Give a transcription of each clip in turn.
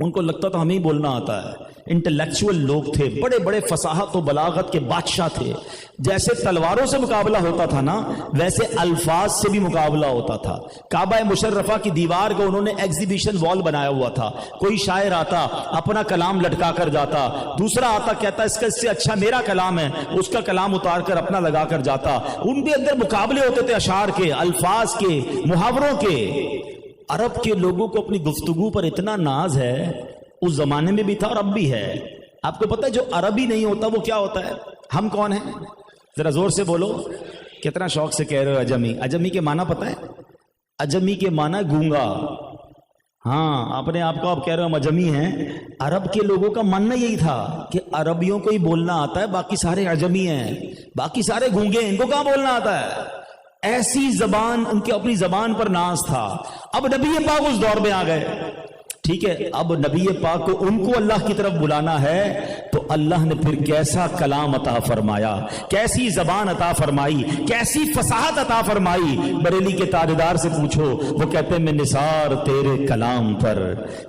ان کو لگتا تھا ہمیں بولنا آتا ہے. انٹلیکچوئل لوگ تھے, بڑے بڑے فصاحت و بلاغت کے بادشاہ تھے. جیسے تلواروں سے مقابلہ ہوتا تھا نا, ویسے الفاظ سے بھی مقابلہ ہوتا تھا. کعبہ مشرفہ کی دیوار کو انہوں نے ایگزیبیشن وال بنایا ہوا تھا. کوئی شاعر آتا اپنا کلام لٹکا کر جاتا, دوسرا آتا کہتا اس سے اچھا میرا کلام ہے, اس کا کلام اتار کر اپنا لگا کر جاتا. ان کے اندر مقابلے ہوتے تھے اشعار کے, الفاظ کے, محاوروں کے. عرب کے لوگوں کو اپنی گفتگو پر اتنا ناز ہے, اس زمانے میں بھی تھا اور اب بھی ہے. آپ کو پتہ ہے جو عربی نہیں ہوتا وہ کیا ہوتا ہے؟ ہم کون ہیں؟ ذرا زور سے بولو, کتنا شوق سے کہہ رہے ہو عجمی. عجمی کے معنی پتہ ہے؟ عجمی کے معنی گونگا. ہاں, اپنے آپ کو آپ کہہ رہے ہو ہم عجمی ہیں. عرب کے لوگوں کا ماننا یہی تھا کہ عربیوں کو ہی بولنا آتا ہے, باقی سارے عجمی ہیں, باقی سارے گونگے ہیں, ان کو کہاں بولنا آتا ہے. ایسی زبان, ان کے اپنی زبان پر ناز تھا. اب نبی پاک اس دور میں آ گئے, ٹھیک ہے. اب نبی پاک کو ان کو اللہ کی طرف بلانا ہے تو اللہ نے پھر کیسا کلام عطا فرمایا, کیسی زبان عطا فرمائی, کیسی فصاحت عطا فرمائی. بریلی کے تاجدار سے پوچھو, وہ کہتے ہیں میں نثار تیرے کلام پر,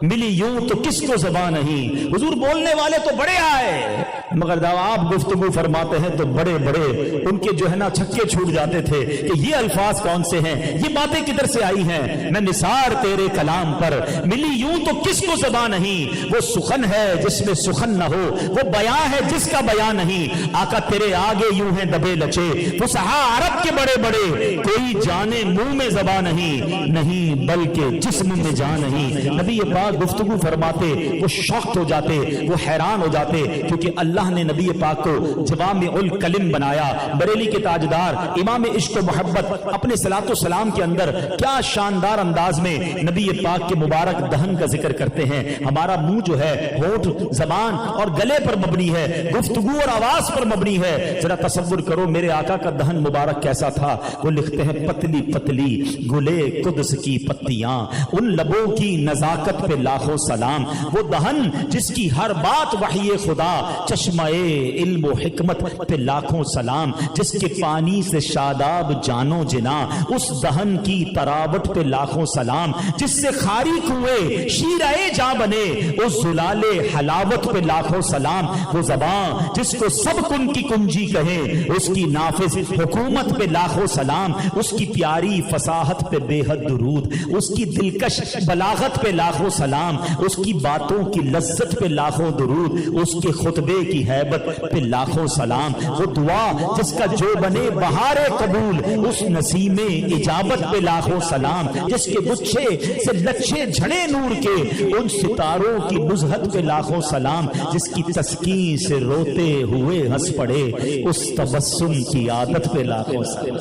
ملی یوں تو کس کو زبان نہیں. حضور بولنے والے تو بڑے آئے, مگر جب آپ گفتگو فرماتے ہیں تو بڑے بڑے ان کے جو ہے نا چھکے چھوٹ جاتے تھے کہ یہ الفاظ کون سے ہیں, یہ باتیں کدھر سے آئی ہیں. میں نثار تیرے کلام پر, ملی یوں تو کس کو زبان نہیں. وہ سخن ہے جس میں سخن نہ ہو, وہ بیان ہے جس کا بیان نہیں. آقا تیرے آگے یوں ہیں دبے لچے, فصحا عرب کے بڑے بڑے, کوئی جانے منہ میں زبان نہیں, نہیں بلکہ جسم میں جان نہیں. نبی پاک گفتگو فرماتے وہ شوق ہو جاتے, وہ حیران ہو جاتے, کیونکہ اللہ نے نبی پاک کو جوامع الکلم بنایا. بریلی کے تاجدار امام عشق و محبت اپنے صلاۃ و سلام کے اندر کیا شاندار انداز میں نبی پاک کے مبارک دہن کا ذکر کرتے ہیں. ہمارا منہ جو ہے ہونٹ, زبان اور گلے پر مبنی ہے, گفتگو اور آواز پر مبنی ہے. ذرا تصور کرو میرے آقا کا دہن مبارک کیسا تھا. وہ لکھتے ہیں پتلی پتلی گلے قدس کی پتیاں, ان لبوں کی نزاکت پہ لاکھوں سلام. وہ دہن جس کی ہر بات وحی خدا, چشمہ علم و حکمت پہ لاکھوں سلام. جس کے پانی سے شاداب جانو جنا, اس دہن کی تراوٹ پہ لاکھوں سلام. جس سے خاری کنویں شیرائے جاں بنے, اس زلال حلاوت پہ لاکھوں سلام. وہ زبان جس کو سب کن کی کنجی کہیں, اس کی نافذ حکومت پہ لاکھوں سلام. اس کی پیاری فصاحت پہ بے حد درود, اس کی دلکش بلاغت پہ لاکھوں سلام. اس کی باتوں کی لذت پہ لاکھوں درود, اس کے خطبے کی ہیبت پہ لاکھوں سلام. وہ دعا جس کا جو بنے بہار قبول, اس نسیم اجابت پہ لاکھوں سلام. جس کے گچھے سے لچھے جھڑے نور کے, ان ستاروں کی نزہت پہ لاکھوں سلام. جس کی تسکین سے روتے ہوئے ہنس پڑے, اس تبسم کی عادت پہ لاکھوں سلام.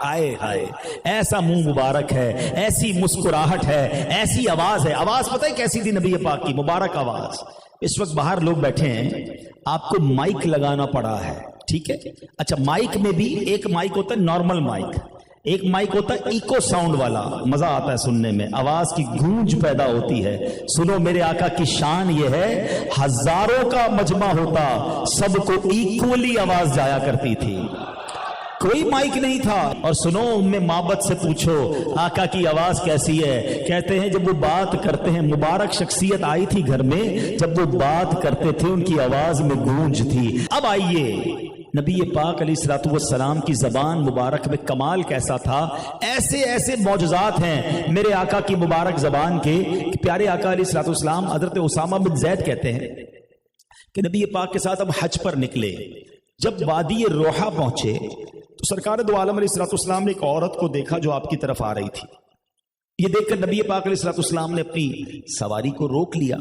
آئے ہائے, ایسا منہ مبارک ہے, ایسی مسکراہٹ ہے, ایسی آواز ہے. آواز پتہ ہے کیسی تھی نبی پاک کی مبارک آواز. اس وقت باہر لوگ بیٹھے ہیں, آپ کو مائک لگانا پڑا ہے, ٹھیک ہے. اچھا, مائک میں بھی ایک مائک ہوتا ہے نارمل مائک, ایک مائک ہوتا ہے ایکو ساؤنڈ والا, مزہ آتا ہے سننے میں, آواز کی گونج پیدا ہوتی ہے. سنو میرے آقا کی شان یہ ہے, ہزاروں کا مجمع ہوتا, سب کو ایکولی آواز جایا کرتی تھی, کوئی مائک نہیں تھا. اور سنو ام معبد سے پوچھو آقا کی آواز کیسی ہے. کہتے ہیں جب وہ بات کرتے ہیں, مبارک شخصیت آئی تھی گھر میں, جب وہ بات کرتے تھے ان کی آواز میں گونج تھی. اب آئیے نبی پاک علیہ الصلوۃ والسلام کی زبان مبارک میں کمال کیسا تھا. ایسے ایسے معجزات ہیں میرے آقا کی مبارک زبان کے. پیارے آقا علیہ الصلوۃ والسلام حضرت اسامہ بن زید کہتے ہیں کہ نبی پاک کے ساتھ اب حج پر نکلے. جب وادی روحا پہنچے تو سرکار دو عالم علیہ الصلوۃ والسلام نے ایک عورت کو دیکھا جو آپ کی طرف آ رہی تھی. یہ دیکھ کر نبی پاک علیہ الصلوۃ والسلام نے اپنی سواری کو روک لیا.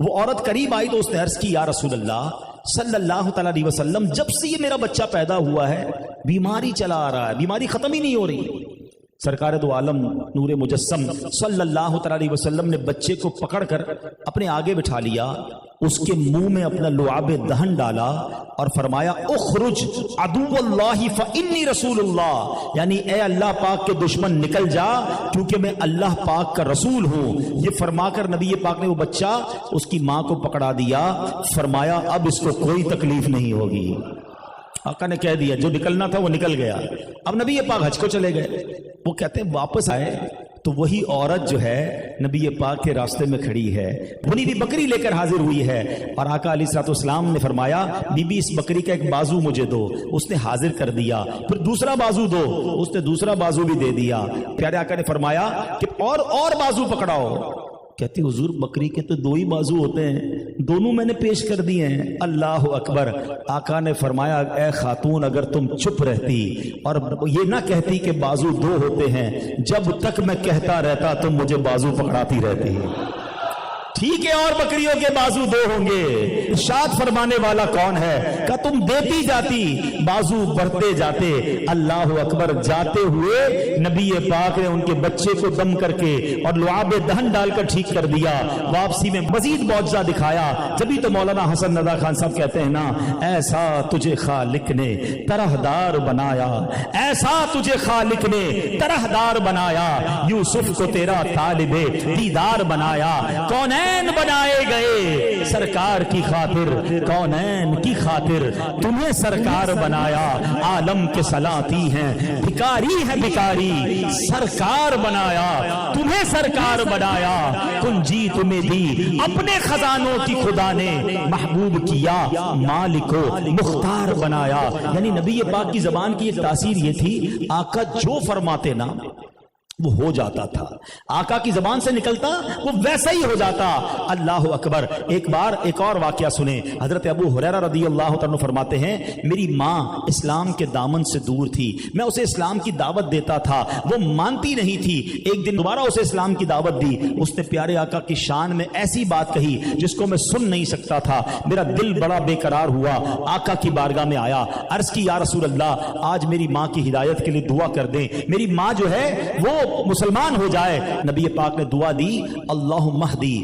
وہ عورت قریب آئی تو اس نے عرض کی, یا رسول اللہ صلی اللہ تعالی علیہ وسلم, جب سے یہ میرا بچہ پیدا ہوا ہے بیماری چلا آ رہا ہے, بیماری ختم ہی نہیں ہو رہی. سرکار دو عالم نور مجسم صلی اللہ تعالی علیہ وسلم نے بچے کو پکڑ کر اپنے آگے بٹھا لیا, اس کے منہ میں اپنا لعاب دہن ڈالا اور فرمایا اخرج عدو اللہ فانی رسول اللہ, یعنی اے اللہ پاک کے دشمن نکل جا کیونکہ میں اللہ پاک کا رسول ہوں. یہ فرما کر نبی پاک نے وہ بچہ اس کی ماں کو پکڑا دیا, فرمایا اب اس کو کوئی تکلیف نہیں ہوگی. آقا نے کہہ دیا جو نکلنا تھا وہ نکل گیا. اب نبی پاک حج کو چلے گئے. وہ کہتے ہیں واپس آئے تو وہی عورت جو ہے نبی پاک کے راستے میں کھڑی ہے، بنی ہوئی بکری لے کر حاضر ہوئی ہے، اور آقا علیہ الصلوۃ والسلام نے فرمایا بی بی اس بکری کا ایک بازو مجھے دو، اس نے حاضر کر دیا، پھر دوسرا بازو دو، اس نے دوسرا بازو بھی دے دیا، پیارے آقا نے فرمایا کہ اور بازو پکڑاؤ، کہتی حضور بکری کے تو دو ہی بازو ہوتے ہیں، دونوں میں نے پیش کر دیے ہیں۔ اللہ اکبر۔ آقا نے فرمایا اے خاتون اگر تم چپ رہتی اور یہ نہ کہتی کہ بازو دو ہوتے ہیں، جب تک میں کہتا رہتا تم مجھے بازو پکڑاتی رہتی۔ ٹھیک ہے اور بکریوں کے بازو دو ہوں گے، ارشاد فرمانے والا کون ہے کہ تم دیتی جاتی بازو بڑھتے جاتے۔ اللہ اکبر۔ جاتے ہوئے نبی پاک نے ان کے بچے کو دم کر کے اور لعاب دہن ڈال کر ٹھیک کر دیا، واپسی میں مزید معجزہ دکھایا۔ جبھی تو مولانا حسن رضا خان صاحب کہتے ہیں نا ایسا تجھے خالق نے طرحدار بنایا، ایسا تجھے خالق نے طرحدار بنایا، یوسف کو تیرا طالب دیدار بنایا، کونین بنائے گئے سرکار کی خاطر، کونین کی خاطر تمہیں سرکار بنایا، عالم کے سلاطی ہیں بھکاری ہے بھکاری، سرکار بنایا تمہیں سرکار بنایا، کنجی تمہیں دی اپنے خزانوں کی خدا نے، محبوب کیا مالک و مختار بنایا۔ یعنی نبی پاک کی زبان کی ایک تاثیر یہ تھی آقا جو فرماتے نا وہ ہو جاتا تھا، آقا کی زبان سے نکلتا وہ ویسا ہی ہو جاتا۔ اللہ اکبر۔ ایک بار ایک اور واقعہ سنیں، حضرت ابو ہریرہ رضی اللہ تعالیٰ فرماتے ہیں میری ماں اسلام کے دامن سے دور تھی، میں اسے اسلام کی دعوت دیتا تھا، وہ مانتی نہیں تھی، ایک دن دوبارہ اسے اسلام کی دعوت دی، اس نے پیارے آقا کی شان میں ایسی بات کہی جس کو میں سن نہیں سکتا تھا، میرا دل بڑا بے قرار ہوا، آقا کی بارگاہ میں آیا، عرض کی یا رسول اللہ آج میری ماں کی ہدایت کے لیے دعا کر دیں، میری ماں جو ہے وہ مسلمان ہو جائے۔ نبی پاک نے دعا دی اللہم اہدی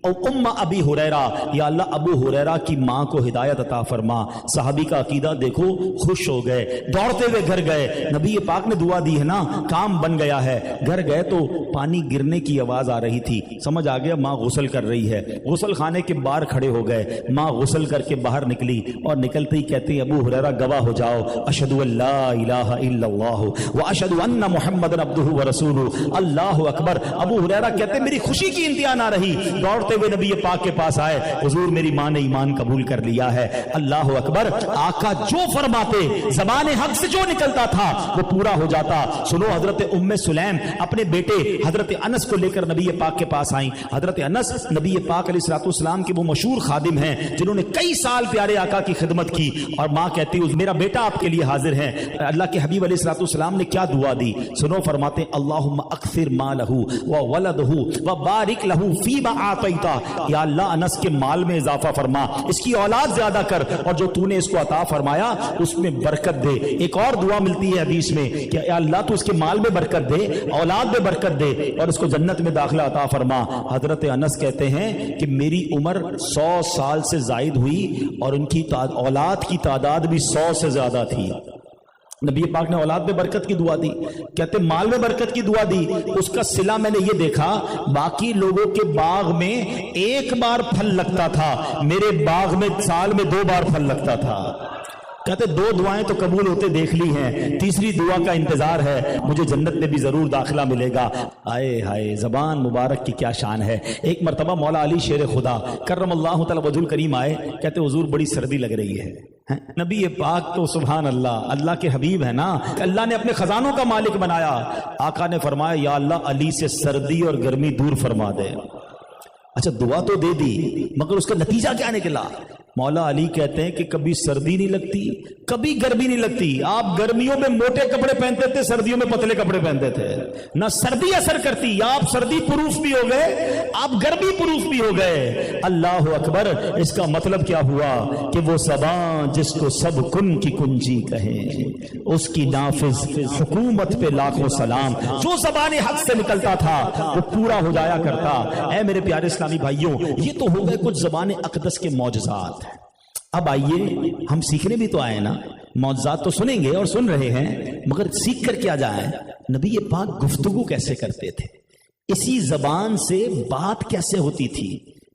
او ام ابی ہریرہ، یا اللہ ابو ہریرہ کی ماں کو ہدایت عطا فرما۔ صحابی کا عقیدہ دیکھو، خوش ہو گئے، دوڑتے ہوئے گھر گئے، نبی پاک نے دعا دی ہے نا کام بن گیا ہے۔ گھر گئے تو پانی گرنے کی آواز آ رہی تھی، سمجھ آ گیا ماں غسل کر رہی ہے، غسل خانے کے باہر کھڑے ہو گئے، ماں غسل کر کے باہر نکلی اور نکلتے ہی کہتے ہیں ابو ہریرہ گواہ ہو جاؤ اشہد ان لا الہ الا اللہ واشہد ان محمد عبدہ ورسولہ۔ اللہ اکبر۔ ابو ہریرہ کہتے ہیں میری خوشی کی انتہا نہ رہی، دوڑتے ہوئے نبی پاک کے پاس آئے، حضور میری ماں نے ایمان قبول کر لیا ہے۔ اللہ اکبر۔ آقا جو فرماتے زبان حق سے جو نکلتا تھا وہ پورا ہو جاتا۔ سنو حضرت ام سلیم اپنے بیٹے حضرت انس کو لے کر نبی پاک کے پاس آئیں۔ حضرت انس نبی پاک علیہ الصلوۃ والسلام کے وہ مشہور خادم ہیں جنہوں نے کئی سال پیارے آقا کی خدمت کی، اور ماں کہتی میرا بیٹا آپ کے لیے حاضر ہے۔ اللہ کے حبیب علیہ الصلوۃ والسلام نے کیا دعا دی سنو، فرماتے اللہم اکثر مالہ وولدہ وبارک لہ فیما اعطیتہ، یا اللہ انس کے مال میں اضافہ فرما، اس کی اولاد زیادہ کر، اور جو تو نے اس کو عطا فرمایا اس میں برکت دے۔ ایک اور دعا ملتی ہے حدیث میں کہ یا اللہ تو اس کے مال میں برکت دے، اولاد میں برکت دے، اور اس کو جنت میں داخلہ عطا فرما۔ حضرت انس کہتے ہیں کہ میری عمر 100 سال سے زائد ہوئی اور ان کی اولاد کی تعداد بھی 100 سے زیادہ تھی۔ نبی پاک نے اولاد میں برکت کی دعا دی، کہتے مال میں برکت کی دعا دی۔ اس کا صلہ میں نے یہ دیکھا باقی لوگوں کے باغ میں ایک بار پھل لگتا تھا، میرے باغ میں سال میں 2 بار پھل لگتا تھا۔ کہتے 2 دعائیں تو قبول ہوتے دیکھ لی ہیں، تیسری دعا کا انتظار ہے، مجھے جنت میں بھی ضرور داخلہ ملے گا۔ آئے ہائے زبان مبارک کی کیا شان ہے۔ ایک مرتبہ مولا علی شیر خدا کرم اللہ تعالی وجہ الکریم آئے، کہتے حضور بڑی سردی لگ رہی ہے۔ نبی پاک تو سبحان اللہ اللہ کے حبیب ہے نا، اللہ نے اپنے خزانوں کا مالک بنایا۔ آقا نے فرمایا یا اللہ علی سے سردی اور گرمی دور فرما دے۔ اچھا دعا تو دے دی مگر اس کا نتیجہ کیا نکلا؟ مولا علی کہتے ہیں کہ کبھی سردی نہیں لگتی کبھی گرمی نہیں لگتی، آپ گرمیوں میں موٹے کپڑے پہنتے تھے، سردیوں میں پتلے کپڑے پہنتے تھے، نہ سردی اثر کرتی، آپ سردی پروف بھی ہو گئے آپ گرمی پروف بھی ہو گئے۔ اللہ اکبر۔ اس کا مطلب کیا ہوا کہ وہ زبان جس کو سب کن کی کنجی کہیں اس کی نافذ حکومت پہ لاکھوں سلام، جو زبان حق سے نکلتا تھا وہ پورا ہو جایا کرتا۔ اے میرے پیارے اسلامی بھائیوں، یہ تو ہو گئے کچھ زبان اقدس کے معجزات۔ اب آئیے ہم سیکھنے بھی تو آئے نا، معجزات تو سنیں گے اور سن رہے ہیں مگر سیکھ کر کیا جائیں؟ نبی پاک گفتگو کیسے کرتے تھے، اسی زبان سے بات کیسے ہوتی تھی،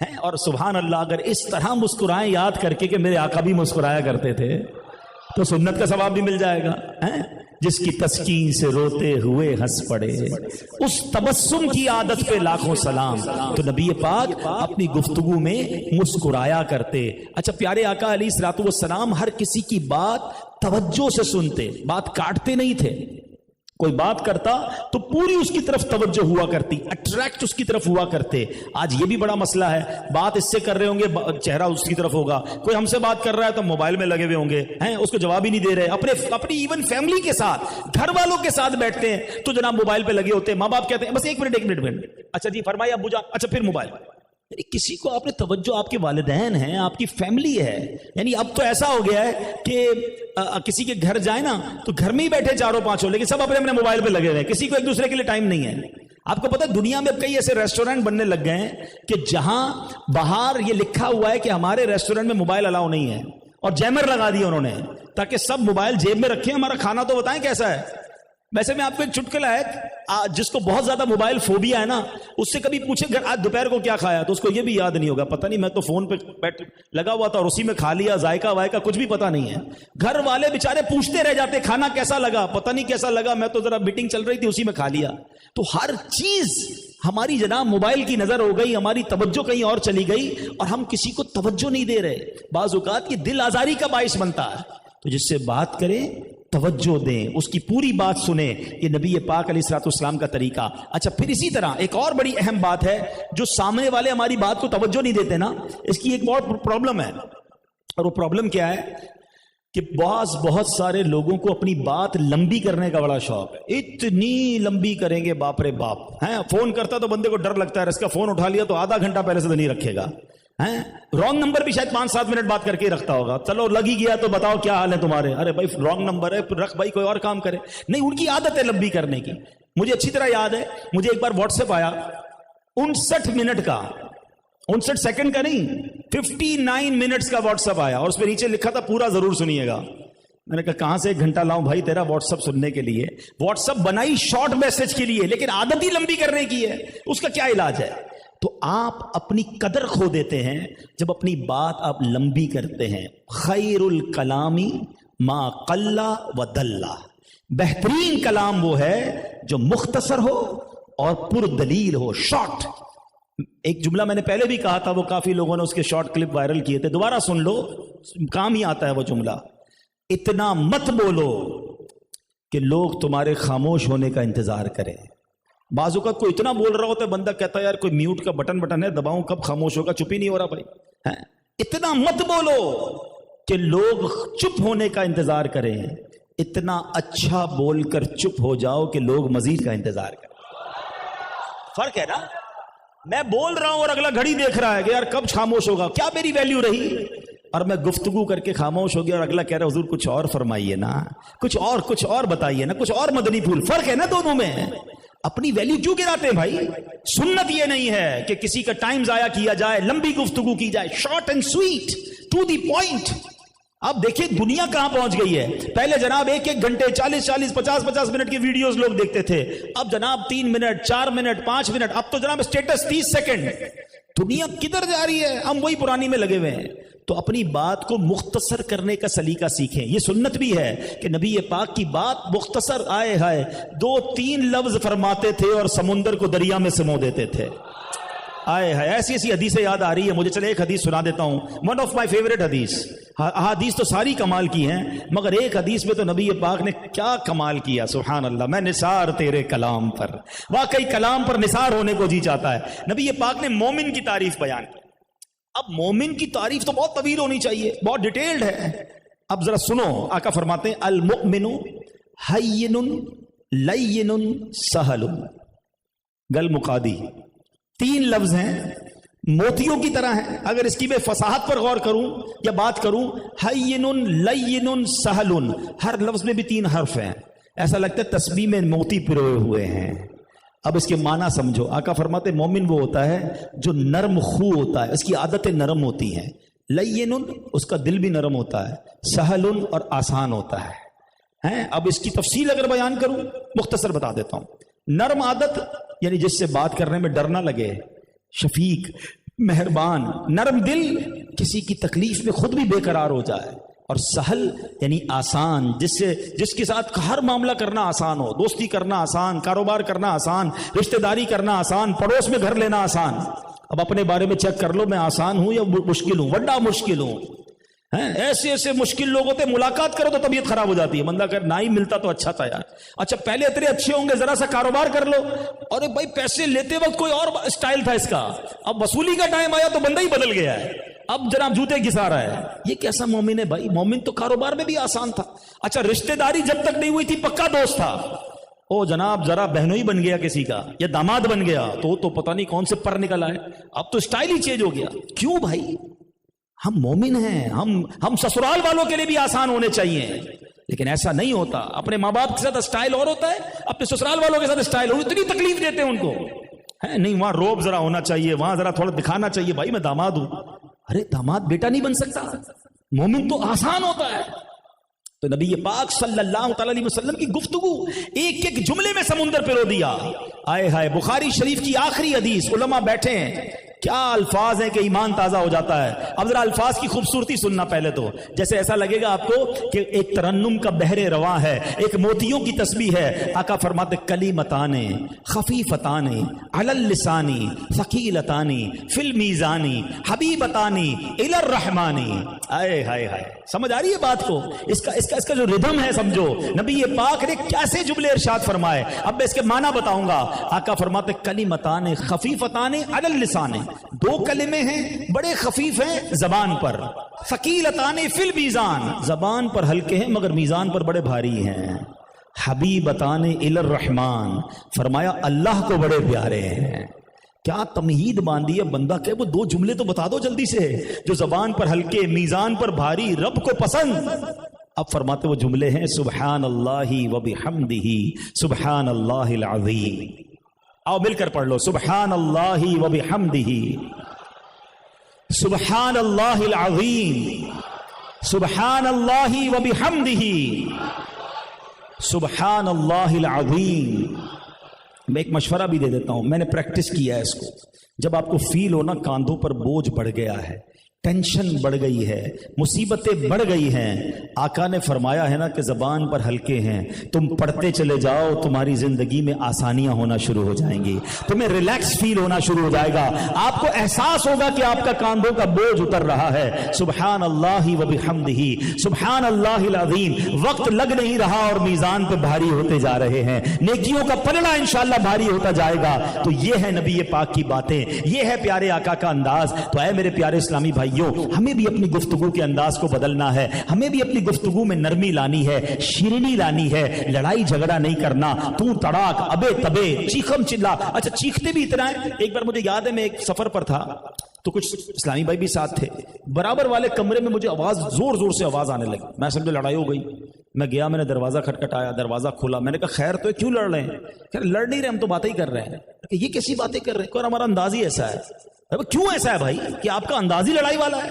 ہیں. اور سبحان اللہ اگر اس طرح مسکرائیں یاد کر کے کہ میرے آقا بھی مسکرایا کرتے تھے تو سنت کا ثواب بھی مل جائے گا. جس کی تسکین سے روتے ہوئے ہنس پڑے, اس تبسم کی عادت پہ لاکھوں سلام. تو نبی پاک اپنی گفتگو میں مسکرایا کرتے. اچھا, پیارے آقا علیہ الصلوۃ والسلام ہر کسی کی بات توجہ سے سنتے, بات کاٹتے نہیں تھے. کوئی بات کرتا تو پوری اس کی طرف توجہ ہوا کرتی, اٹریکٹ اس کی طرف ہوا کرتے. آج یہ بھی بڑا مسئلہ ہے, بات اس سے کر رہے ہوں گے چہرہ اس کی طرف ہوگا, کوئی ہم سے بات کر رہا ہے تو موبائل میں لگے ہوئے ہوں گے, اس کو جواب ہی نہیں دے رہے. اپنی ایون فیملی کے ساتھ, گھر والوں کے ساتھ بیٹھتے ہیں تو جناب موبائل پہ لگے ہوتے ہیں. ماں باپ کہتے ہیں بس ایک منٹ, اچھا جی فرمائیے ابو جان, اچھا پھر موبائل. یعنی کسی کو آپ نے توجہ, آپ کے والدین ہیں, آپ کی فیملی ہے. یعنی اب تو ایسا ہو گیا ہے کہ کسی کے گھر جائیں نا تو گھر میں ہی بیٹھے چاروں پانچوں, لیکن سب اپنے موبائل پہ لگے ہوئے ہیں, کسی کو ایک دوسرے کے لیے ٹائم نہیں ہے. آپ کو پتا دنیا میں اب کئی ایسے ریسٹورینٹ بننے لگ گئے ہیں کہ جہاں باہر یہ لکھا ہوا ہے کہ ہمارے ریسٹورینٹ میں موبائل الاؤ نہیں ہے, اور جیمر لگا دیا انہوں نے تاکہ سب موبائل جیب میں رکھیں, ہمارا کھانا تو بتائیں کیسا ہے. ویسے میں آپ کو ایک چٹکلا ہے, جس کو بہت زیادہ موبائل فوبیا ہے نا, اس سے کبھی پوچھے گھر آج دوپہر کو کیا کھایا, تو اس کو یہ بھی یاد نہیں ہوگا, پتہ نہیں میں تو فون پہ بیٹھ لگا ہوا تھا اور اسی میں کھا لیا, ذائقہ وائقہ کچھ بھی پتہ نہیں ہے. گھر والے بےچارے پوچھتے رہ جاتے کھانا کیسا لگا, پتہ نہیں کیسا لگا, میں تو ذرا میٹنگ چل رہی تھی اسی میں کھا لیا. تو ہر چیز ہماری جناب موبائل کی نظر ہو گئی, ہماری توجہ کہیں اور چلی گئی اور ہم کسی کو توجہ نہیں دے رہے. بعض اوقات یہ دل آزاری کا باعث بنتا ہے. تو جس سے بات کریں توجہ دیں, اس کی پوری بات سنیں, یہ نبی پاک علیہ الصلوۃ والسلام کا طریقہ. اچھا, پھر اسی طرح ایک اور بڑی اہم بات ہے, جو سامنے والے ہماری بات کو توجہ نہیں دیتے نا, اس کی ایک بہت پرابلم ہے. اور وہ پرابلم کیا ہے کہ بہت سارے لوگوں کو اپنی بات لمبی کرنے کا بڑا شوق ہے. اتنی لمبی کریں گے باپ رے باپ. فون کرتا تو بندے کو ڈر لگتا ہے, اس کا فون اٹھا لیا تو آدھا گھنٹہ پہلے سے تو نہیں رکھے گا. رانگ نمبر بھی شاید 5-7 منٹ بات کر کے رکھتا ہوگا. چلو لگ ہی گیا تو بتاؤ کیا حال ہے تمہارے, ارے بھائی رانگ نمبر ہے, رکھ بھائی کوئی اور کام کرے. نہیں, ان کی عادت ہے لمبی کرنے کی. مجھے اچھی طرح یاد ہے, مجھے ایک بار واٹس ایپ آیا 59 منٹ کا, 59 سیکنڈ کا نہیں, 59 منٹس کا واٹس ایپ آیا, اور اس پہ نیچے لکھا تھا پورا ضرور سنیے گا. میں نے کہا کہاں سے 1 گھنٹہ لاؤں بھائی تیرا واٹس ایپ سننے کے لیے. واٹس ایپ بنائی شارٹ میسج کے لیے, لیکن عادت ہی لمبی کرنے کی ہے. اس کا کیا علاج ہے؟ تو آپ اپنی قدر کھو دیتے ہیں جب اپنی بات آپ لمبی کرتے ہیں. خیر الکلامی ما قل و دل. بہترین کلام وہ ہے جو مختصر ہو اور پر دلیل ہو, شارٹ. ایک جملہ میں نے پہلے بھی کہا تھا, وہ کافی لوگوں نے اس کے شارٹ کلپ وائرل کیے تھے, دوبارہ سن لو, کام ہی آتا ہے وہ جملہ. اتنا مت بولو کہ لوگ تمہارے خاموش ہونے کا انتظار کریں. بعض اوقات کوئی اتنا بول رہا ہوتا ہے, بندہ کہتا ہے یار کوئی میوٹ کا بٹن ہے, دباؤں کب خاموش ہوگا, چپ ہی نہیں ہو رہا بھائی. اتنا مت بولو کہ لوگ چپ ہونے کا انتظار کریں, اتنا اچھا بول کر چپ ہو جاؤ کہ لوگ مزید کا انتظار کریں. فرق ہے نا, میں بول رہا ہوں اور اگلا گھڑی دیکھ رہا ہے کہ یار کب خاموش ہوگا, کیا میری ویلیو رہی, اور میں گفتگو کر کے خاموش ہو گیا اور اگلا کہہ رہا حضور کچھ اور فرمائیے نا, کچھ اور بتائیے نا, کچھ اور مدنی پھول. فرق ہے نا دونوں میں. اپنی ویلیو کیوں گراتے ہیں بھائی؟ سنت یہ نہیں ہے کہ کسی کا ٹائم ضائع کیا جائے, لمبی گفتگو کی جائے, short and sweet, to the point. آپ دیکھیں دنیا کہاں پہنچ گئی ہے. پہلے جناب 1-1 گھنٹے 40-40 50-50 منٹ کی ویڈیوز لوگ دیکھتے تھے, اب جناب 3 منٹ 4 منٹ 5 منٹ, اب تو جناب اسٹیٹس 30 سیکنڈ. دنیا کدھر جا رہی ہے, ہم وہی پرانی میں لگے ہوئے ہیں. تو اپنی بات کو مختصر کرنے کا سلیقہ سیکھیں. یہ سنت بھی ہے کہ نبی پاک کی بات مختصر, آئے ہائے 2-3 لفظ فرماتے تھے اور سمندر کو دریا میں سمو دیتے تھے. آئے ہائے ایسی ایسی حدیثیں یاد آ رہی ہے مجھے. چلے ایک حدیث سنا دیتا ہوں, ون آف مائی فیوریٹ حدیث. حدیث تو ساری کمال کی ہیں, مگر ایک حدیث میں تو نبی پاک نے کیا کمال کیا, سبحان اللہ. میں نثار تیرے کلام پر, واقعی کلام پر نثار ہونے کو جی چاہتا ہے. نبی پاک نے مومن کی تعریف بیان کی. اب مومن کی تعریف تو بہت طویل ہونی چاہیے, بہت ڈیٹیلڈ ہے. اب ذرا سنو, آقا فرماتے ہیں المؤمن حین لین سہل. گل مقادی 3 لفظ ہیں, موتیوں کی طرح ہیں. اگر اس کی میں فصاحت پر غور کروں یا بات کروں, حین لین سہل, ہر لفظ میں بھی 3 حرف ہیں. ایسا لگتا ہے تسبیح میں موتی پروئے ہوئے ہیں. اب اس کے معنی سمجھو. آقا فرماتے مومن وہ ہوتا ہے جو نرم خو ہوتا ہے, اس کی عادتیں نرم ہوتی ہیں. لین, اس کا دل بھی نرم ہوتا ہے. سہل, اور آسان ہوتا ہے. اب اس کی تفصیل اگر بیان کروں, مختصر بتا دیتا ہوں. نرم عادت یعنی جس سے بات کرنے میں ڈر نہ لگے, شفیق, مہربان، نرم دل، کسی کی تکلیف میں خود بھی بے قرار ہو جائے، اور سہل یعنی آسان، جس کے ساتھ ہر معاملہ کرنا آسان ہو، دوستی کرنا آسان، کاروبار کرنا آسان، رشتہ داری کرنا آسان، پڑوس میں گھر لینا آسان۔ اب اپنے بارے میں چیک کر لو، میں آسان ہوں یا مشکل ہوں؟ بڑا مشکل ہوں۔ ایسے ایسے مشکل لوگ ہوتے، ملاقات کرو تو طبیعت خراب ہو جاتی ہے، بندہ کہ نہ ہی ملتا تو اچھا تھا یار۔ اچھا پہلے اتنے اچھے ہوں گے، ذرا سا کاروبار کر لو، اور بھائی پیسے لیتے وقت کوئی اور اسٹائل تھا اس کا، اب وصولی کا ٹائم آیا تو بندہ ہی بدل گیا ہے، اب جناب جوتے گھسا رہا ہے۔ یہ کیسا مومن ہے بھائی؟ مومن تو کاروبار میں بھی آسان تھا۔ اچھا رشتہ داری جب تک نہیں ہوئی تھی پکا دوست تھا، او جناب ذرا بہنوئی بن گیا کسی کا یا داماد بن گیا تو پتہ نہیں کون سے پر نکل آئے، اب تو اسٹائل ہی چینج ہو گیا۔ کیوں بھائی؟ ہم مومن ہیں، ہم سسرال والوں کے لیے بھی آسان ہونے چاہیے، لیکن ایسا نہیں ہوتا۔ اپنے ماں باپ کے ساتھ اسٹائل اور ہوتا ہے، اپنے سسرال والوں کے ساتھ اسٹائل اور، اتنی تکلیف دیتے ہیں ان کو، ہے نہیں وہاں روب ذرا ہونا چاہیے، وہاں ذرا تھوڑا دکھانا چاہیے بھائی میں داماد ہوں۔ ارے داماد بیٹا نہیں بن سکتا، مومن تو آسان ہوتا ہے۔ تو نبی پاک صلی اللہ تعالی علیہ وسلم کی گفتگو ایک ایک جملے میں سمندر پہ رو دیا۔ آئے ہائے، بخاری شریف کی آخری حدیث، علماء بیٹھے ہیں، کیا الفاظ ہیں کہ ایمان تازہ ہو جاتا ہے۔ اب ذرا الفاظ کی خوبصورتی سننا پہلے تو، جیسے ایسا لگے گا آپ کو کہ ایک ترنم کا بحر رواں ہے، ایک موتیوں کی تسبیح ہے۔ آقا فرماتے کلیمتان خفیفتان علی اللسان ثقیلتان فی المیزان حبیبتان الی الرحمن۔ آئے ہائے ہائے، سمجھ آ رہی ہے بات کو؟ اس کا جو ردھم ہے سمجھو، نبی پاک نے کیسے جملے ارشاد فرمائے۔ اب میں اس کے معنی بتاؤں گا۔ آقا فرماتے کلیمتان خفیفتان علی اللسان، دو کلمے ہیں بڑے خفیف ہیں زبان پر، ثقیلتان فی المیزان، زبان پر ہلکے ہیں مگر میزان پر بڑے بھاری ہیں، حبیبتان الی الرحمن، فرمایا اللہ کو بڑے پیارے ہیں۔ کیا تمہید باندھی ہے بندہ کہ وہ دو جملے تو بتا دو جلدی سے، جو زبان پر ہلکے میزان پر بھاری، رب کو پسند۔ اب فرماتے وہ جملے ہیں سبحان اللہ و بحمدہ سبحان اللہ العظیم۔ آؤ مل کر پڑھ لو، سبحان اللہ و بحمدہ سبحان اللہ العظیم سبحان اللہ و بحمدہ سبحان اللہ العظیم۔ میں ایک مشورہ بھی دے دیتا ہوں، میں نے پریکٹس کیا ہے اس کو۔ جب آپ کو فیل ہو نا کاندھوں پر بوجھ بڑھ گیا ہے، ٹینشن بڑھ گئی ہے، مصیبتیں بڑھ گئی ہیں، آقا نے فرمایا ہے نا کہ زبان پر ہلکے ہیں، تم پڑھتے چلے جاؤ، تمہاری زندگی میں آسانیاں ہونا شروع ہو جائیں گی، تمہیں ریلیکس فیل ہونا شروع ہو جائے گا، آپ کو احساس ہوگا کہ آپ کا کاندھوں کا بوجھ اتر رہا ہے۔ سبحان اللہ و بحمدہ سبحان اللہ العظیم، وقت لگ نہیں رہا اور میزان پہ بھاری ہوتے جا رہے ہیں، نیکیوں کا پلڑا انشاءاللہ بھاری ہوتا جائے گا۔ تو یہ ہے نبی پاک کی باتیں، یہ ہے پیارے آقا کا انداز۔ تو اے میرے پیارے اسلامی بھائی، ہمیں بھی اپنی گفتگو کے انداز کو بدلنا ہے، ہمیں بھی اپنی گفتگو میں نرمی لانی ہے، شیرینی لانی ہے، لڑائی جھگڑا نہیں کرنا، تو تڑاک ابے تبے چیخم چلا۔ اچھا چیختے بھی اتنا ہے، ایک بار مجھے یاد ہے میں ایک سفر پر تھا تو کچھ اسلامی بھائی بھی ساتھ تھے، برابر والے کمرے میں مجھے آواز زور زور سے آواز آنے لگی، میں سمجھا لڑائی ہو گئی۔ میں گیا، میں نے دروازہ کھٹکھٹایا، دروازہ کھولا، میں نے کہا خیر تو ہے، کیوں لڑ رہے ہیں؟ کہ لڑ نہیں رہے، ہم تو باتیں ہی کر رہے ہیں۔ کہ یہ کیسی باتیں کر رہے ہیں؟ کہ ہمارا انداز ہی ایسا ہے۔ کیوں ایسا ہے بھائی کہ آپ کا انداز ہی لڑائی والا ہے؟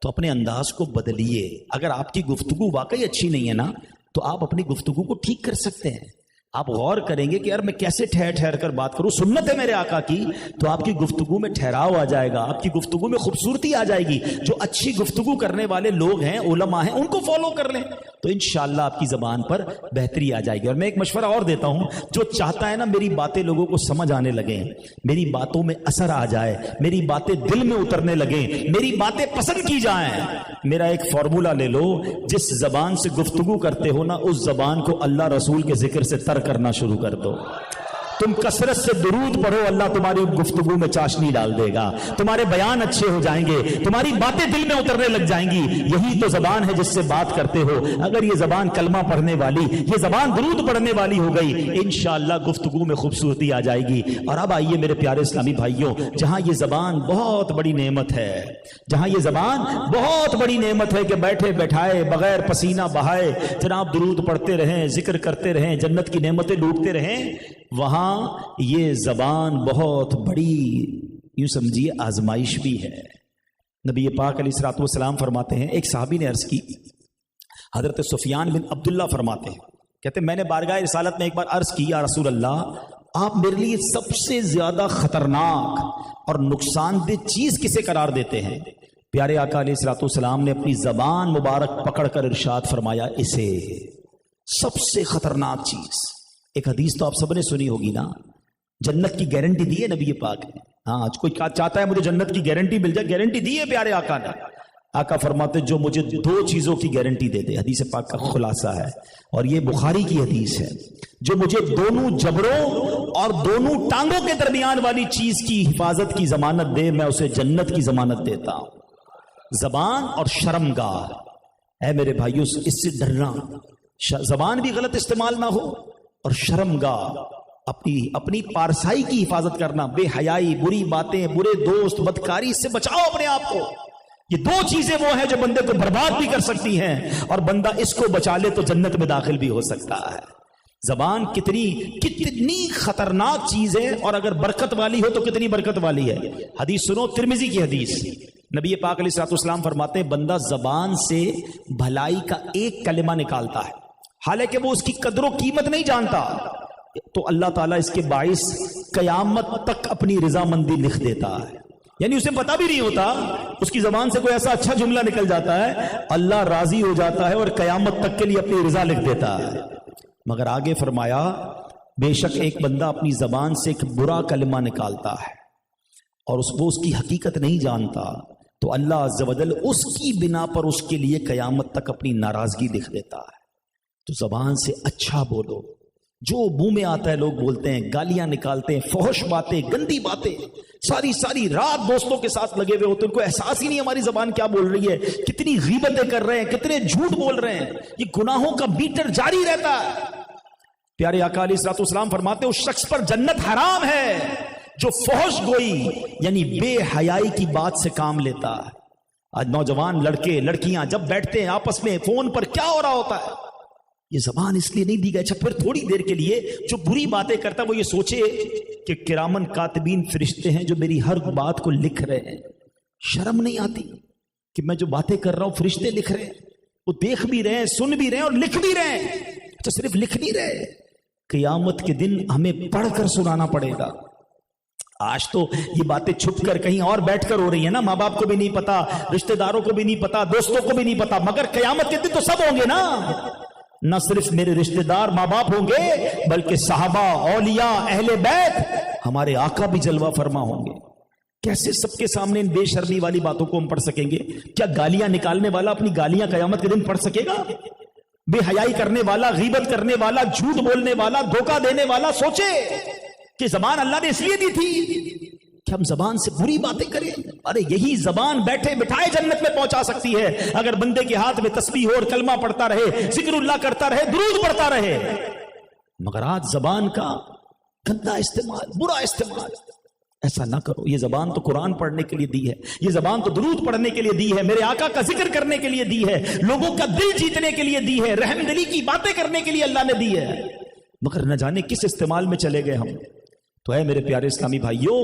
تو اپنے انداز کو بدلیے۔ اگر آپ کی گفتگو واقعی اچھی نہیں ہے نا تو آپ اپنی گفتگو کو ٹھیک کر سکتے ہیں۔ آپ غور کریں گے کہ یار میں کیسے ٹھہر ٹھہر کر بات کروں، سنت ہے میرے آقا کی، تو آپ کی گفتگو میں ٹھہراؤ آ جائے گا، آپ کی گفتگو میں خوبصورتی آ جائے گی۔ جو اچھی گفتگو کرنے والے لوگ ہیں، علماء ہیں، ان کو فالو کر لیں تو انشاءاللہ آپ کی زبان پر بہتری آ جائے گی۔ اور میں ایک مشورہ اور دیتا ہوں، جو چاہتا ہے نا میری باتیں لوگوں کو سمجھ آنے لگیں، میری باتوں میں اثر آ جائے، میری باتیں دل میں اترنے لگیں، میری باتیں پسند کی جائیں، میرا ایک فارمولا لے لو، جس زبان سے گفتگو کرتے ہو نا اس زبان کو اللہ رسول کے ذکر سے تر کرنا شروع کر دو۔ تم کثرت سے درود پڑھو، اللہ تمہاری گفتگو میں چاشنی ڈال دے گا، تمہارے بیان اچھے ہو جائیں گے، تمہاری باتیں دل میں اترنے لگ جائیں گی۔ یہی تو زبان ہے جس سے بات کرتے ہو۔ اگر یہ زبان کلمہ پڑھنے والی، یہ زبان درود پڑھنے والی ہو گئی، انشاءاللہ گفتگو میں خوبصورتی آ جائے گی۔ اور اب آئیے میرے پیارے اسلامی بھائیوں، جہاں یہ زبان بہت بڑی نعمت ہے، جہاں یہ زبان بہت بڑی نعمت ہے کہ بیٹھے بیٹھائے بغیر پسینہ بہائے جناب درود پڑھتے رہیں، ذکر کرتے رہیں، جنت کی نعمتیں لوٹتے رہیں، وہاں یہ زبان بہت بڑی یوں سمجھیے آزمائش بھی ہے۔ نبی پاک علیہ الصلوۃ والسلام فرماتے ہیں، ایک صحابی نے عرض کی، حضرت سفیان بن عبداللہ فرماتے ہیں، کہتے ہیں میں نے بارگاہ رسالت میں ایک بار عرض کی، یا رسول اللہ آپ میرے لیے سب سے زیادہ خطرناک اور نقصان دہ چیز کسے قرار دیتے ہیں؟ پیارے آقا علیہ الصلوۃ والسلام نے اپنی زبان مبارک پکڑ کر ارشاد فرمایا اسے سب سے خطرناک چیز. ایک حدیث تو آپ سب نے سنی ہوگی نا, جنت کی گارنٹی دی ہے نبی پاک نے. ہاں کوئی چاہتا ہے مجھے جنت کی گارنٹی مل جائے, گارنٹی دی ہے پیارے آقا نے. آقا فرماتے جو مجھے دو چیزوں کی گارنٹی دے دے, حدیث پاک کا خلاصہ ہے اور یہ بخاری کی حدیث ہے, جو مجھے دونوں جبڑوں اور دونوں ٹانگوں کے درمیان والی چیز کی حفاظت کی ضمانت دے, میں اسے جنت کی ضمانت دیتا ہوں. زبان اور شرمگاہ. اے میرے بھائیوں, اس سے ڈرنا, زبان بھی غلط استعمال نہ ہو اور شرمگاہ, اپنی پارسائی کی حفاظت کرنا, بے حیائی, بری باتیں, برے دوست, بدکاری, اس سے بچاؤ اپنے آپ کو. یہ دو چیزیں وہ ہیں جو بندے کو برباد بھی کر سکتی ہیں, اور بندہ اس کو بچا لے تو جنت میں داخل بھی ہو سکتا ہے. زبان کتنی خطرناک چیز ہے, اور اگر برکت والی ہو تو کتنی برکت والی ہے. حدیث سنو, ترمذی کی حدیث. نبی پاک علیہ الصلوۃ والسلام فرماتے ہیں بندہ زبان سے بھلائی کا ایک کلمہ نکالتا ہے, حالانکہ وہ اس کی قدر و قیمت نہیں جانتا, تو اللہ تعالیٰ اس کے باعث قیامت تک اپنی رضامندی لکھ دیتا ہے. یعنی اسے پتا بھی نہیں ہوتا, اس کی زبان سے کوئی ایسا اچھا جملہ نکل جاتا ہے, اللہ راضی ہو جاتا ہے اور قیامت تک کے لیے اپنی رضا لکھ دیتا ہے. مگر آگے فرمایا بے شک ایک بندہ اپنی زبان سے ایک برا کلمہ نکالتا ہے اور وہ اس کی حقیقت نہیں جانتا, تو اللہ عز و جل اس کی بنا پر اس کے لیے قیامت تک اپنی ناراضگی لکھ دیتا ہے. تو زبان سے اچھا بولو, جو منہ میں آتا ہے لوگ بولتے ہیں, گالیاں نکالتے ہیں, فحش باتیں, گندی باتیں, ساری رات دوستوں کے ساتھ لگے ہوئے ہوتے ہیں, ان کو احساس ہی نہیں ہماری زبان کیا بول رہی ہے, کتنی غیبتیں کر رہے ہیں, کتنے جھوٹ بول رہے ہیں, یہ گناہوں کا میٹر جاری رہتا ہے. پیارے آقا علیہ الصلوۃ والسلام فرماتے ہیں اس شخص پر جنت حرام ہے جو فحش گوئی یعنی بے حیائی کی بات سے کام لیتا ہے. آج نوجوان لڑکے لڑکیاں جب بیٹھتے ہیں آپس میں فون پر کیا ہو رہا ہوتا ہے, یہ زبان اس لیے نہیں دی گئی. اچھا پھر تھوڑی دیر کے لیے جو بری باتیں کرتا ہے وہ یہ سوچے کہ کرامن کاتبین فرشتے ہیں جو میری ہر بات کو لکھ رہے ہیں. شرم نہیں آتی کہ میں جو باتیں کر رہا ہوں فرشتے لکھ رہے ہیں, وہ دیکھ بھی رہے ہیں, سن بھی رہے ہیں اور لکھ بھی رہے ہیں. اچھا صرف لکھ نہیں رہے, قیامت کے دن ہمیں پڑھ کر سنانا پڑے گا. آج تو یہ باتیں چھپ کر کہیں اور بیٹھ کر ہو رہی ہیں نا, ماں باپ کو بھی نہیں پتا, رشتہ داروں کو بھی نہیں پتا, دوستوں کو بھی نہیں پتا, مگر قیامت کے دن تو سب ہوں گے نا. نہ صرف میرے رشتہ دار ماں باپ ہوں گے بلکہ صحابہ, اولیاء, اہل بیت, ہمارے آقا بھی جلوہ فرما ہوں گے. کیسے سب کے سامنے ان بے شرمی والی باتوں کو ہم پڑھ سکیں گے؟ کیا گالیاں نکالنے والا اپنی گالیاں قیامت کے دن پڑھ سکے گا؟ بے حیائی کرنے والا, غیبت کرنے والا, جھوٹ بولنے والا, دھوکہ دینے والا سوچے کہ زبان اللہ نے اس لیے دی تھی کہ ہم زبان سے بری باتیں کریں. ارے یہی زبان بیٹھے بٹھائے جنت میں پہنچا سکتی ہے اگر بندے کے ہاتھ میں تسبیح اور کلمہ پڑھتا رہے, ذکر اللہ کرتا رہے, درود پڑھتا رہے. مگر آج زبان کا گندا استعمال, برا استعمال, ایسا نہ کرو. یہ زبان تو قرآن پڑھنے کے لیے دی ہے, یہ زبان تو درود پڑھنے کے لیے دی ہے, میرے آقا کا ذکر کرنے کے لیے دی ہے, لوگوں کا دل جیتنے کے لیے دی ہے, رحم دلی کی باتیں کرنے کے لیے اللہ نے دی ہے. مگر نہ جانے کس استعمال میں چلے گئے ہم. تو اے میرے پیارے اسلامی بھائیوں,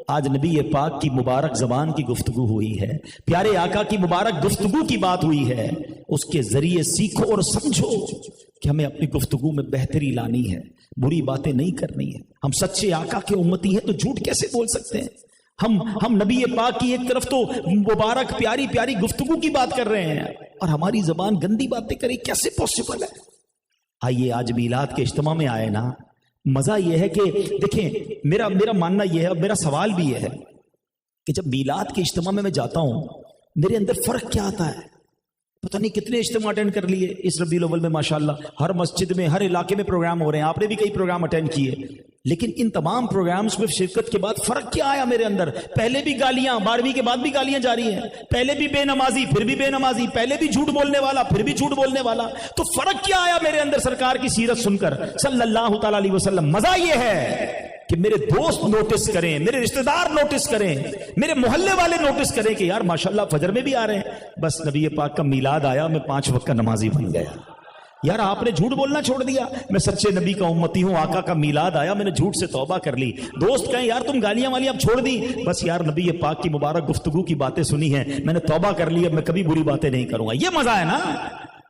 آج نبی پاک کی مبارک زبان کی گفتگو ہوئی ہے, پیارے آقا کی مبارک گفتگو کی بات ہوئی ہے. اس کے ذریعے سیکھو اور سمجھو کہ ہمیں اپنی گفتگو میں بہتری لانی ہے, بری باتیں نہیں کرنی ہے. ہم سچے آقا کے امتی ہیں تو جھوٹ کیسے بول سکتے ہیں؟ ہم نبی پاک کی ایک طرف تو مبارک پیاری پیاری گفتگو کی بات کر رہے ہیں اور ہماری زبان گندی باتیں کرے, کیسے پاسبل ہے؟ آئیے آج میلاد کے اجتماع میں آئے نا, مزہ یہ ہے کہ دیکھیں میرا ماننا یہ ہے, میرا سوال بھی یہ ہے کہ جب میلاد کے اجتماع میں جاتا ہوں میرے اندر فرق کیا آتا ہے؟ پتہ نہیں کتنے اجتماع اٹینڈ کر لیے اس ربیع الاول میں, ماشاءاللہ ہر مسجد میں, ہر علاقے میں پروگرام ہو رہے ہیں, آپ نے بھی کئی پروگرام اٹینڈ کیے, لیکن ان تمام پروگرامز میں شرکت کے بعد فرق کیا آیا میرے اندر؟ پہلے بھی گالیاں, 12ویں کے بعد بھی گالیاں جاری ہیں, پہلے بھی بے نمازی پھر بھی بے نمازی, پہلے بھی جھوٹ بولنے والا پھر بھی جھوٹ بولنے والا. تو فرق کیا آیا میرے اندر سرکار کی سیرت سن کر صلی اللہ تعالی علیہ وسلم؟ مزہ یہ ہے کہ میرے دوست نوٹس کریں, میرے رشتہ دار نوٹس کریں, میرے محلے والے نوٹس کریں کہ یار ماشاءاللہ فجر میں بھی آ رہے ہیں. بس نبی پاک کا میلاد آیا, میں 5 وقت کا نمازی بن گیا. یار آپ نے جھوٹ بولنا چھوڑ دیا, میں سچے نبی کا امتی ہوں, آقا کا میلاد آیا, میں نے جھوٹ سے توبہ کر لی. دوست کہیں یار تم گالیاں والی اب چھوڑ دی, بس یار نبی پاک کی مبارک گفتگو کی باتیں سنی ہیں, میں نے توبہ کر لی, اب میں کبھی بری باتیں نہیں کروں گا. یہ مزہ ہے نا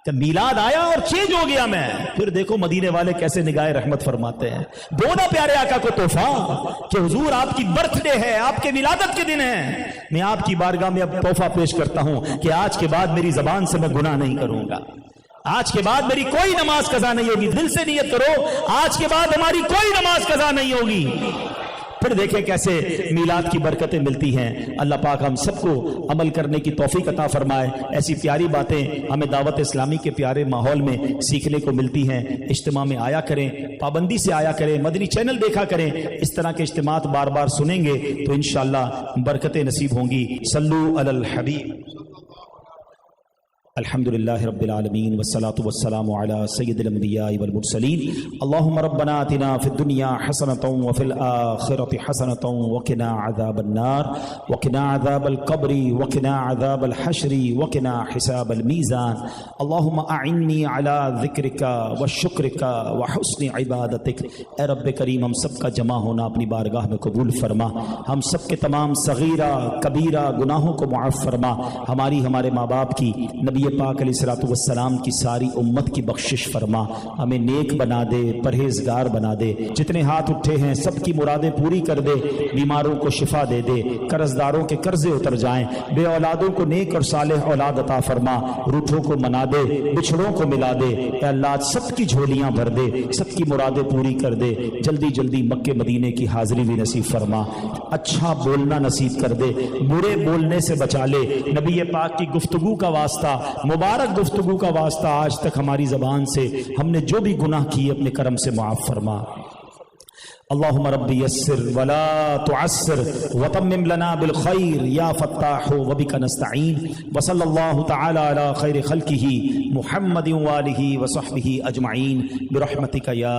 کہ میلاد آیا اور چینج ہو گیا میں. پھر دیکھو مدینے والے کیسے نگاہ رحمت فرماتے ہیں. دو نا پیارے آقا کو تحفہ کہ حضور آپ کی برتھ ڈے ہے, آپ کے ولادت کے دن ہے. میں آپ کی بارگاہ میں اب تحفہ پیش کرتا ہوں کہ آج کے بعد میری زبان سے میں گناہ نہیں کروں گا, آج کے بعد میری کوئی نماز قضا نہیں ہوگی. دل سے نیت کرو, آج کے بعد ہماری کوئی نماز قضا نہیں ہوگی. پھر دیکھیں کیسے میلاد کی برکتیں ملتی ہیں. اللہ پاک ہم سب کو عمل کرنے کی توفیق عطا فرمائے. ایسی پیاری باتیں ہمیں دعوت اسلامی کے پیارے ماحول میں سیکھنے کو ملتی ہیں. اجتماع میں آیا کریں, پابندی سے آیا کریں, مدنی چینل دیکھا کریں. اس طرح کے اجتماعات بار بار سنیں گے تو انشاءاللہ برکتیں نصیب ہوں گی. صلو علی الحبیب. الحمد للہ رب العالمین والصلاة والسلام علی سید الانبیاء والمرسلین. اللہم ربنا آتنا فی الدنیا حسنۃ وفی الآخرۃ حسنۃ وقنا عذاب النار وقنا عذاب القبر وقنا عذاب الحشر وقنا حساب المیزان. اللہم اعنی علی ذکرک وشکرک وحسن عبادتک. اے رب کریم ہم سب کا جمع ہونا اپنی بارگاہ میں قبول فرما. ہم سب کے تمام صغیرہ کبیرہ گناہوں کو معاف فرما. ہماری ہمارے ماں باپ کی, نبی پاک علیہ الصلوۃ والسلام کی ساری امت کی بخشش فرما. ہمیں نیک بنا دے, پرہیزگار بنا دے. جتنے ہاتھ اٹھے ہیں سب کی مرادیں پوری کر دے. بیماروں کو شفا دے دے. قرض داروں کے قرضے اتر جائیں. بے اولادوں کو نیک اور صالح اولاد عطا فرما. روٹھوں کو منا دے, بچھڑوں کو ملا دے. اے اللہ سب کی جھولیاں بھر دے, سب کی مرادیں پوری کر دے. جلدی جلدی مکے مدینے کی حاضری بھی نصیب فرما. اچھا بولنا نصیب کر دے, برے بولنے سے بچا لے. نبی پاک کی گفتگو کا واسطہ, مبارک گفتگو کا واسطہ آج تک ہماری زبان سے ہم نے جو بھی گناہ کیے اپنے کرم سے معاف فرما. اللہم ربی یسر ولا تعسر وتمم لنا بالخیر یا فتاح وبک نستعین. وصلی اللہ تعالی علی خیر خلقہ محمد وآلہ وصحبہ اجمعین برحمتک یا